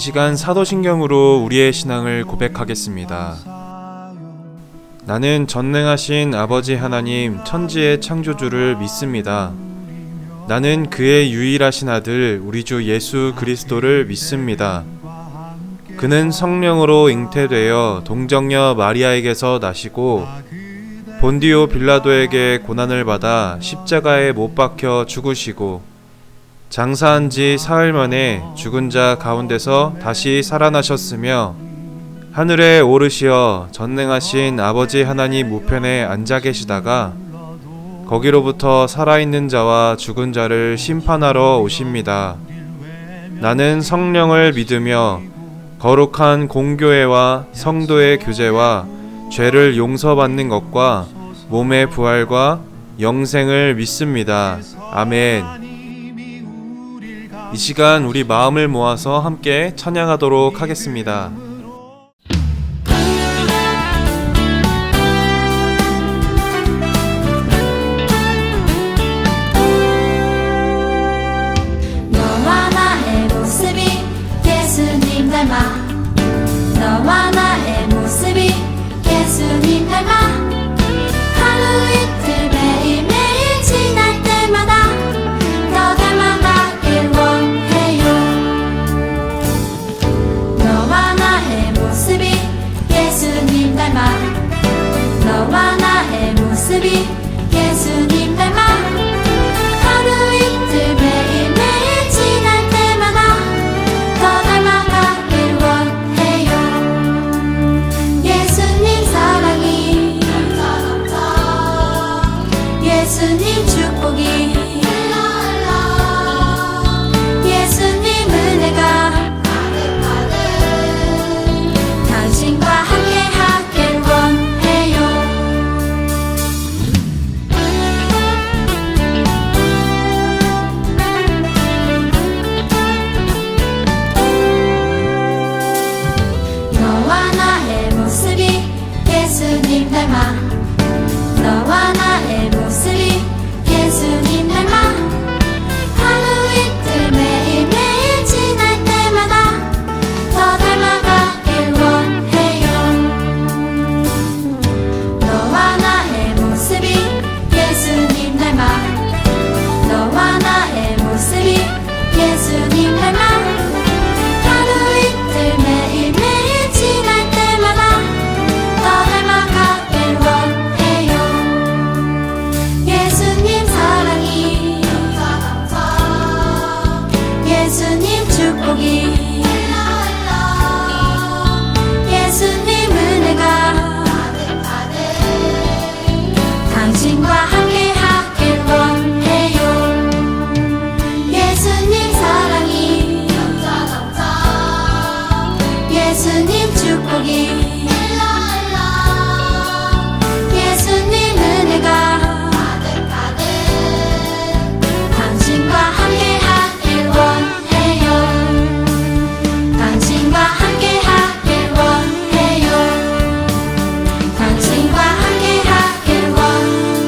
시간 사도신경으로 우리의 신앙을 고백하겠습니다. 나는 전능하신 아버지 하나님 천지의 창조주를 믿습니다. 나는 그의 유일하신 아들 우리 주 예수 그리스도를 믿습니다. 그는 성령으로 잉태되어 동정녀 마리아에게서 나시고 본디오 빌라도에게 고난을 받아 십자가에 못 박혀 죽으시고 장사한 지 사흘 만에 죽은 자 가운데서 다시 살아나셨으며 하늘에 오르시어 전능하신 아버지 하나님 우편에 앉아 계시다가 거기로부터 살아있는 자와 죽은 자를 심판하러 오십니다. 나는 성령을 믿으며 거룩한 공교회와 성도의 교제와 죄를 용서받는 것과 몸의 부활과 영생을 믿습니다. 아멘. 이 시간 우리 마음을 모아서 함께 찬양하도록 하겠습니다. 너와 나의 모습이 예수님 닮아 너와 나의 모습이 예수님 닮아 하루 이틀 매일매일 지날 때마다 더 닮아가길 원해요. 너와 나의 모습이 예수님 닮아 너와 나의 모습이 예수님 닮아 하루 이틀 매일매일 지날 때마다 더 닮아가길 원해요. 예수님 사랑이 예수님 축복이 예수님 은혜가 당신과 함께 하길 원해요. 너와 나의 모습이 예수님 닮아 너와 나의 모습이 예수님 닮아 하루 이틀 매일매일 지날 때마다 더 닮아가길 원해요. 너와 나의 모습이 예수님 닮아 너와 나의 모습이 예수님 닮아 하루 이틀 매일매일 지날 때마다 더 닮아가길 원해요. 예수님 사랑이 예수님 축복이 예수님 은혜가 당신과 함께 하길 원해요. 예수님 사랑이 예수님 축복이 예수님 은혜가 당신과 함께 하길 원해요. 당신과 함께 하길 원해요. 당신과 함께 하길 원해요.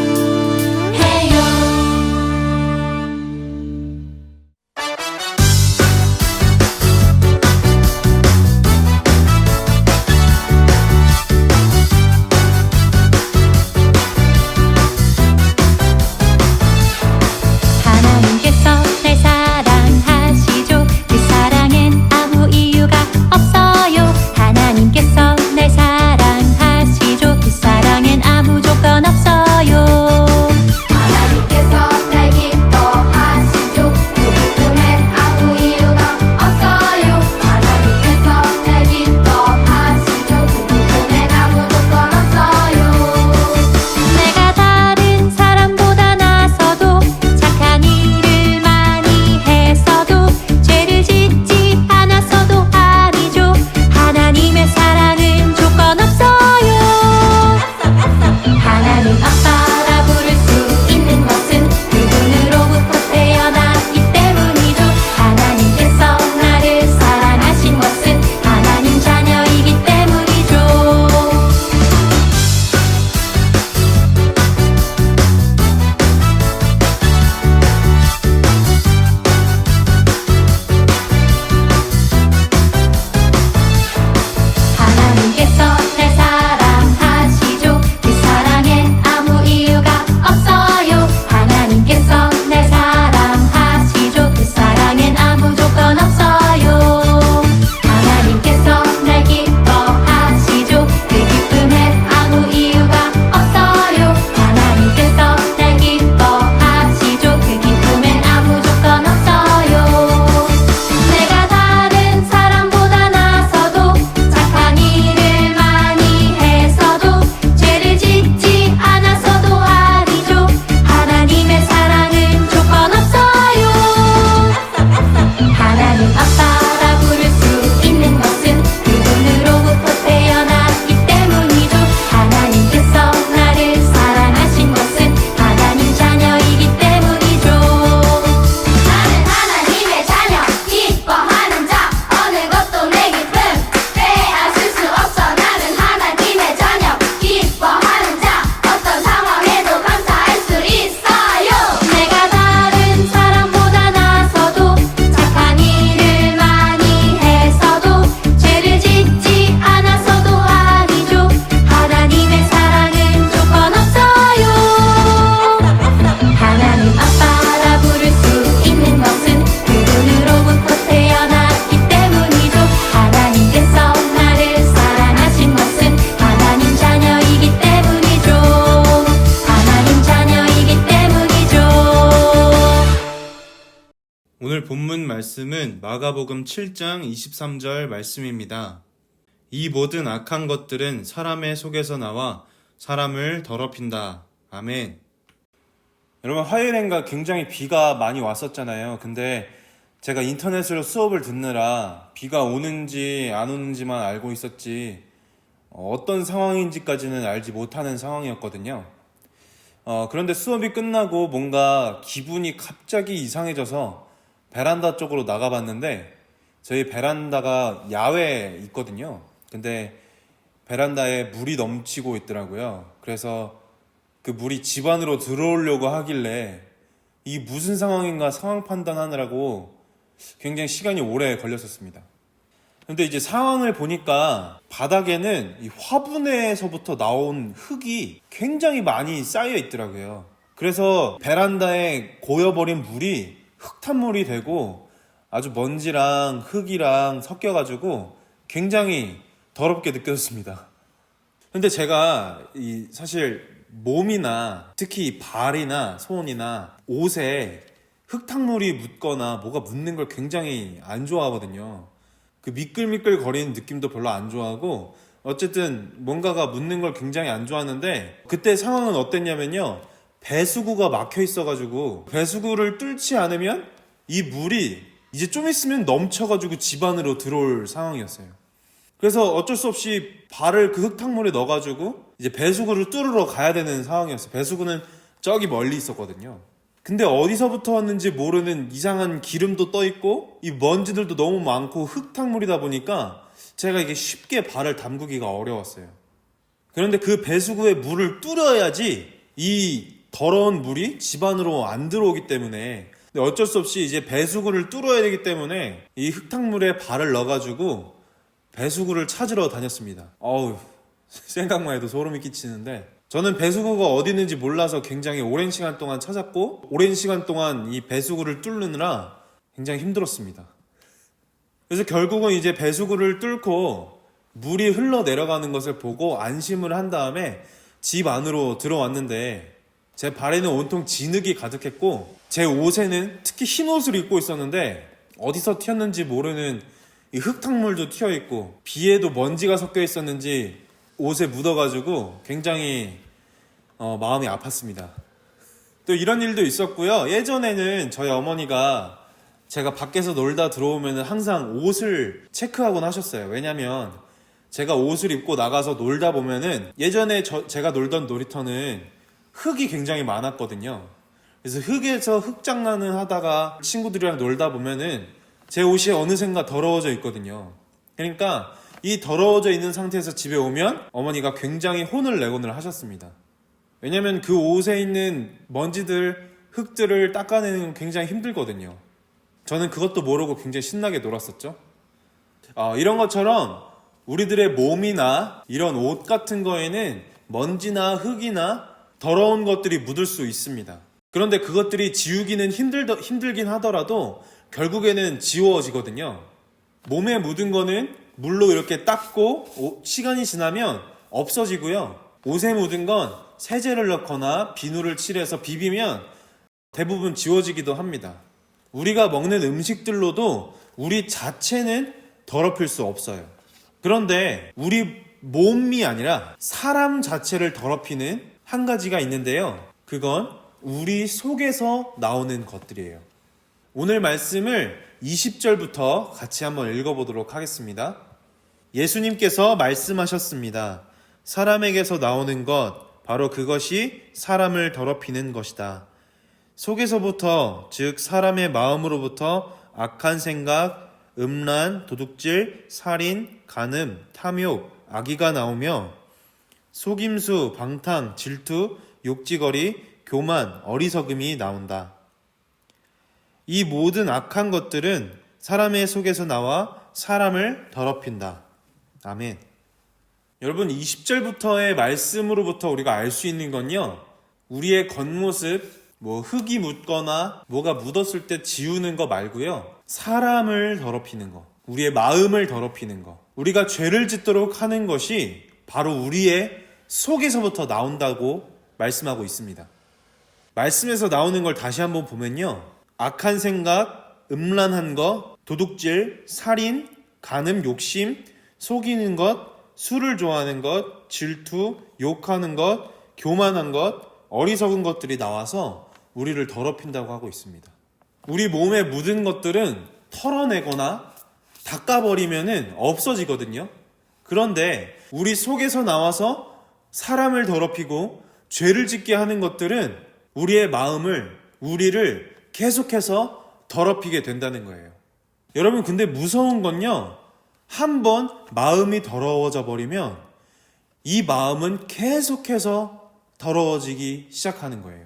오늘 본문 말씀은 마가복음 7장 23절 말씀입니다. 이 모든 악한 것들은 사람의 속에서 나와 사람을 더럽힌다. 아멘. 여러분, 화요일엔가 굉장히 비가 많이 왔었잖아요. 근데 제가 인터넷으로 수업을 듣느라 비가 오는지 안 오는지만 알고 있었지 어떤 상황인지까지는 알지 못하는 상황이었거든요. 그런데 수업이 끝나고 뭔가 기분이 갑자기 이상해져서 베란다 쪽으로 나가봤는데 저희 베란다가 야외에 있거든요. 근데 베란다에 물이 넘치고 있더라고요. 그래서 그 물이 집 안으로 들어오려고 하길래 이 무슨 상황인가 상황 판단하느라고 굉장히 시간이 오래 걸렸었습니다. 근데 이제 상황을 보니까 바닥에는 이 화분에서부터 나온 흙이 굉장히 많이 쌓여 있더라고요. 그래서 베란다에 고여버린 물이 흙탕물이 되고 아주 먼지랑 흙이랑 섞여가지고 굉장히 더럽게 느껴졌습니다. 근데 제가 사실 몸이나 특히 발이나 손이나 옷에 흙탕물이 묻거나 뭐가 묻는 걸 굉장히 안 좋아하거든요. 그 미끌미끌 거리는 느낌도 별로 안 좋아하고 어쨌든 뭔가가 묻는 걸 굉장히 안 좋아하는데 그때 상황은 어땠냐면요. 배수구가 막혀 있어가지고 배수구를 뚫지 않으면 이 물이 이제 좀 있으면 넘쳐가지고 집 안으로 들어올 상황이었어요. 그래서 어쩔 수 없이 발을 그 흙탕물에 넣어가지고 이제 배수구를 뚫으러 가야 되는 상황이었어요. 배수구는 저기 멀리 있었거든요. 근데 어디서부터 왔는지 모르는 이상한 기름도 떠있고 이 먼지들도 너무 많고 흙탕물이다 보니까 제가 이게 쉽게 발을 담그기가 어려웠어요. 그런데 그 배수구에 물을 뚫어야지 이 더러운 물이 집 안으로 안 들어오기 때문에 근데 어쩔 수 없이 이제 배수구를 뚫어야 되기 때문에 이 흙탕물에 발을 넣어가지고 배수구를 찾으러 다녔습니다. 생각만 해도 소름이 끼치는데 저는 배수구가 어디 있는지 몰라서 굉장히 오랜 시간 동안 찾았고 오랜 시간 동안 이 배수구를 뚫느라 굉장히 힘들었습니다. 그래서 결국은 이제 배수구를 뚫고 물이 흘러내려가는 것을 보고 안심을 한 다음에 집 안으로 들어왔는데 제 발에는 온통 진흙이 가득했고 제 옷에는 특히 흰 옷을 입고 있었는데 어디서 튀었는지 모르는 이 흙탕물도 튀어있고 비에도 먼지가 섞여 있었는지 옷에 묻어가지고 굉장히 마음이 아팠습니다. 또 이런 일도 있었고요. 예전에는 저희 어머니가 제가 밖에서 놀다 들어오면 항상 옷을 체크하곤 하셨어요. 왜냐면 제가 옷을 입고 나가서 놀다 보면은 예전에 제가 놀던 놀이터는 흙이 굉장히 많았거든요. 그래서 흙에서 흙장난을 하다가 친구들이랑 놀다 보면은 제 옷이 어느샌가 더러워져 있거든요. 그러니까 이 더러워져 있는 상태에서 집에 오면 어머니가 굉장히 혼을 내곤을 하셨습니다. 왜냐면 그 옷에 있는 먼지들, 흙들을 닦아내는 건 굉장히 힘들거든요. 저는 그것도 모르고 굉장히 신나게 놀았었죠. 이런 것처럼 우리들의 몸이나 이런 옷 같은 거에는 먼지나 흙이나 더러운 것들이 묻을 수 있습니다. 그런데 그것들이 지우기는 힘들긴 하더라도 결국에는 지워지거든요. 몸에 묻은 거는 물로 이렇게 닦고 시간이 지나면 없어지고요. 옷에 묻은 건 세제를 넣거나 비누를 칠해서 비비면 대부분 지워지기도 합니다. 우리가 먹는 음식들로도 우리 자체는 더럽힐 수 없어요. 그런데 우리 몸이 아니라 사람 자체를 더럽히는 한 가지가 있는데요. 그건 우리 속에서 나오는 것들이에요. 오늘 말씀을 20절부터 같이 한번 읽어보도록 하겠습니다. 예수님께서 말씀하셨습니다. 사람에게서 나오는 것, 바로 그것이 사람을 더럽히는 것이다. 속에서부터, 즉 사람의 마음으로부터 악한 생각, 음란, 도둑질, 살인, 간음, 탐욕, 악의가 나오며 속임수, 방탕, 질투, 욕지거리, 교만, 어리석음이 나온다. 이 모든 악한 것들은 사람의 속에서 나와 사람을 더럽힌다. 아멘. 여러분, 20절부터의 말씀으로부터 우리가 알 수 있는 건요, 우리의 겉모습, 흙이 묻거나 뭐가 묻었을 때 지우는 거 말고요, 사람을 더럽히는 거, 우리의 마음을 더럽히는 거, 우리가 죄를 짓도록 하는 것이 바로 우리의 속에서부터 나온다고 말씀하고 있습니다. 말씀에서 나오는 걸 다시 한번 보면요, 악한 생각, 음란한 것, 도둑질, 살인, 간음, 욕심, 속이는 것, 술을 좋아하는 것, 질투, 욕하는 것, 교만한 것, 어리석은 것들이 나와서 우리를 더럽힌다고 하고 있습니다. 우리 몸에 묻은 것들은 털어내거나 닦아버리면은 없어지거든요. 그런데 우리 속에서 나와서 사람을 더럽히고 죄를 짓게 하는 것들은 우리의 마음을, 우리를 계속해서 더럽히게 된다는 거예요. 여러분, 근데 무서운 건요, 한번 마음이 더러워져 버리면 이 마음은 계속해서 더러워지기 시작하는 거예요.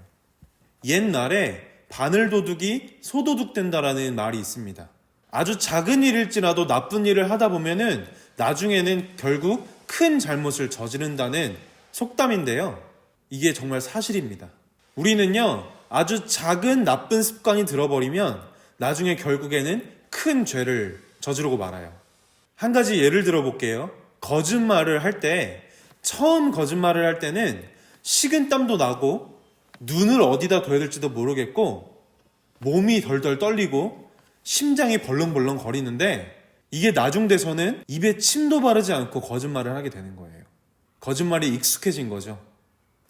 옛날에 바늘도둑이 소도둑 된다라는 말이 있습니다. 아주 작은 일일지라도 나쁜 일을 하다 보면은 나중에는 결국 큰 잘못을 저지른다는 속담인데요. 이게 정말 사실입니다. 우리는요, 아주 작은 나쁜 습관이 들어버리면 나중에 결국에는 큰 죄를 저지르고 말아요. 한 가지 예를 들어볼게요. 거짓말을 할 때, 처음 거짓말을 할 때는 식은땀도 나고 눈을 어디다 둬야 될지도 모르겠고 몸이 덜덜 떨리고 심장이 벌렁벌렁 거리는데, 이게 나중 돼서는 입에 침도 바르지 않고 거짓말을 하게 되는 거예요. 거짓말이 익숙해진 거죠.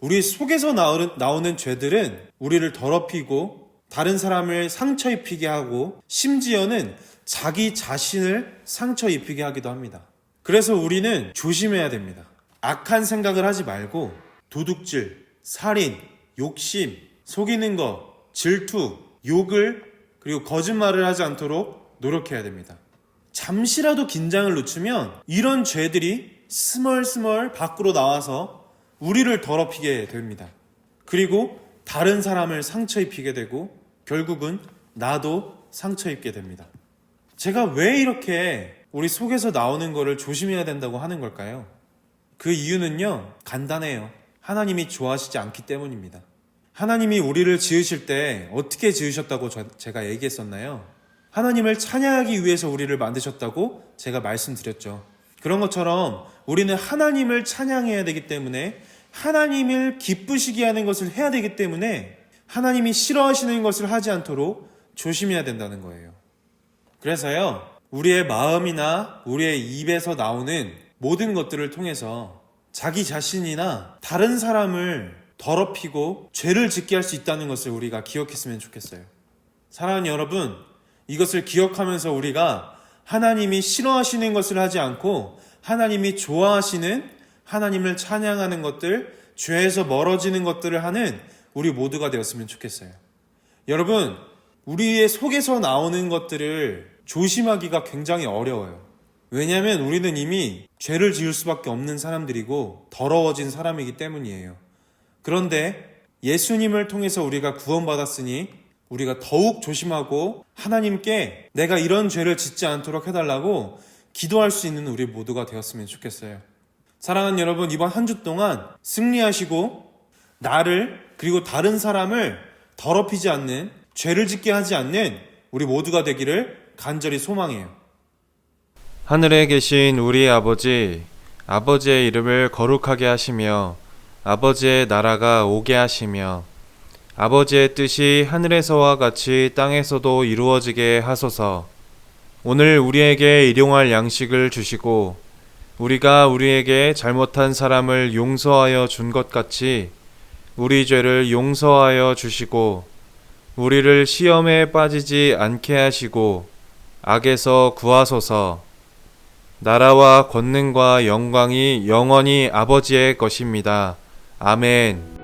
우리 속에서 나오는 죄들은 우리를 더럽히고 다른 사람을 상처 입히게 하고 심지어는 자기 자신을 상처 입히게 하기도 합니다. 그래서 우리는 조심해야 됩니다. 악한 생각을 하지 말고 도둑질, 살인, 욕심, 속이는 것, 질투, 욕을, 그리고 거짓말을 하지 않도록 노력해야 됩니다. 잠시라도 긴장을 늦추면 이런 죄들이 스멀스멀 밖으로 나와서 우리를 더럽히게 됩니다. 그리고 다른 사람을 상처 입히게 되고 결국은 나도 상처 입게 됩니다. 제가 왜 이렇게 우리 속에서 나오는 거를 조심해야 된다고 하는 걸까요? 그 이유는요, 간단해요. 하나님이 좋아하시지 않기 때문입니다. 하나님이 우리를 지으실 때 어떻게 지으셨다고 제가 얘기했었나요? 하나님을 찬양하기 위해서 우리를 만드셨다고 제가 말씀드렸죠. 그런 것처럼 우리는 하나님을 찬양해야 되기 때문에, 하나님을 기쁘시게 하는 것을 해야 되기 때문에 하나님이 싫어하시는 것을 하지 않도록 조심해야 된다는 거예요. 그래서요, 우리의 마음이나 우리의 입에서 나오는 모든 것들을 통해서 자기 자신이나 다른 사람을 더럽히고 죄를 짓게 할 수 있다는 것을 우리가 기억했으면 좋겠어요. 사랑하는 여러분, 이것을 기억하면서 우리가 하나님이 싫어하시는 것을 하지 않고 하나님이 좋아하시는, 하나님을 찬양하는 것들, 죄에서 멀어지는 것들을 하는 우리 모두가 되었으면 좋겠어요. 여러분, 우리의 속에서 나오는 것들을 조심하기가 굉장히 어려워요. 왜냐하면 우리는 이미 죄를 지을 수밖에 없는 사람들이고 더러워진 사람이기 때문이에요. 그런데 예수님을 통해서 우리가 구원받았으니 우리가 더욱 조심하고 하나님께 내가 이런 죄를 짓지 않도록 해달라고 기도할 수 있는 우리 모두가 되었으면 좋겠어요. 사랑하는 여러분, 이번 한 주 동안 승리하시고 나를, 그리고 다른 사람을 더럽히지 않는, 죄를 짓게 하지 않는 우리 모두가 되기를 간절히 소망해요. 하늘에 계신 우리 아버지, 아버지의 이름을 거룩하게 하시며 아버지의 나라가 오게 하시며 아버지의 뜻이 하늘에서와 같이 땅에서도 이루어지게 하소서. 오늘 우리에게 일용할 양식을 주시고 우리가 우리에게 잘못한 사람을 용서하여 준 것 같이 우리 죄를 용서하여 주시고 우리를 시험에 빠지지 않게 하시고 악에서 구하소서. 나라와 권능과 영광이 영원히 아버지의 것입니다. 아멘.